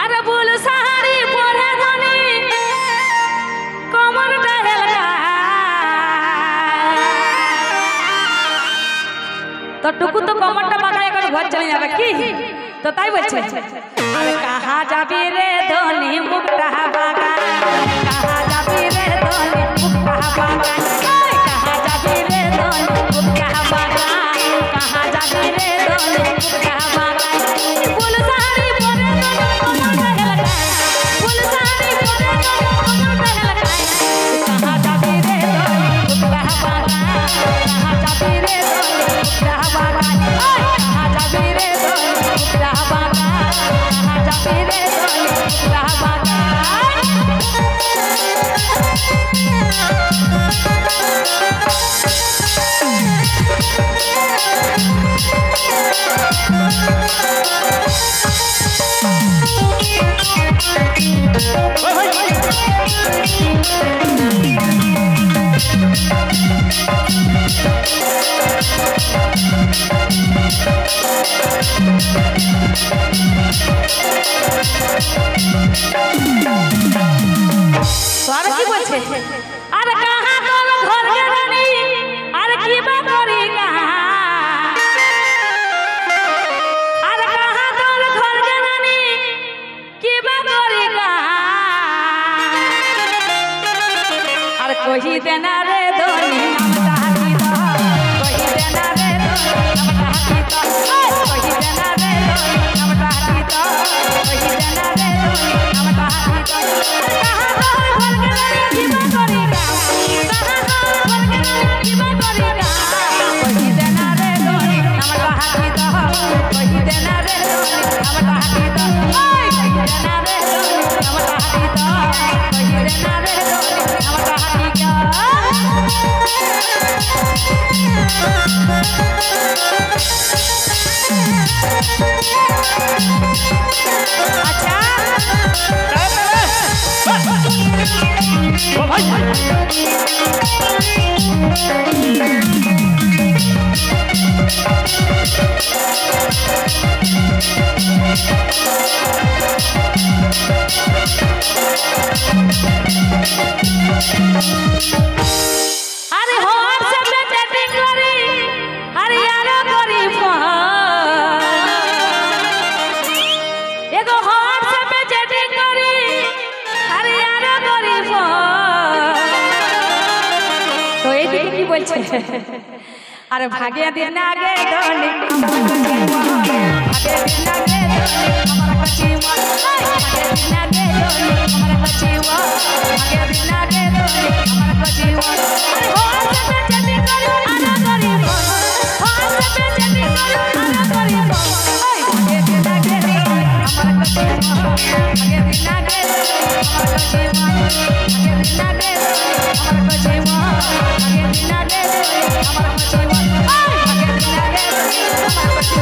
अरे बोल सारी पोरे धनी कमर दहलका तो टुकु तो कमरটা বাগায় করে ঘর চলে যাবে কি তো তাই বলছে আরে कहां যাবি রে ধনি মুখটা বাগায় कहां যাবি রে ধনি মুখটা বাগায় कहां যাবি রে ধনি মুখটা বাগায় कहां যাবি রে ধনি মুখটা বাগায় ফুল সারি পরে ধনি কমর দহলকা ফুল সারি পরে ধনি কমর দহলকা कहां যাবি রে ধনি মুখটা বাগায় कहां যাবি রে ধনি मुखड़ा बागाय कहां जाबी रे धनी मुखड़ा बागाय कहां जाबी रे धनी मुखड़ा बागाय अरे की बोलछे अरे कहां तोर घर के रानी अरे की बा करी कहां अरे कहां तोर घर के रानी की बा करी कहां अरे कोई देना रे धनी नाम चाहती तो कोई देना रे धनी नाम चाहती तो कोई देना रे धनी नाम चाहती तो कोई देना रे धनी नाम चाहती तो कहां तोर घर के रानी की बा करी कहां कहां तोर घर के रानी की बा करी कहां कोई देना रे धनी नाम चाहती तो कोई देना रे धनी नाम चाहती तो कोई देना रे धनी नाम चाहती तो कोई देना रे धनी नाम चाहती क्या अच्छा ओ भाई अरे होर से पे चैटिंग करी अरे यारो करी फोन एगो होर से पे चैटिंग करी अरे यारो करी फोन तो এই দিকে কি বলছে अरे भागे दिन आगे धनी भागे दिन आगे धनी हमारा कचीवा भागे दिन आगे धनी हमारा कचीवा भागे दिन आगे धनी हमारा कचीवा अरे हो से पे चटी करी आना करी हो से पे चटी करी आना करी भागे दिन आगे धनी हमारा कचीवा भागे दिन आगे धनी हमारा कचीवा भागे दिन आगे धनी हमारा कचीवा भागे दिन आगे धनी हमारा कचीवा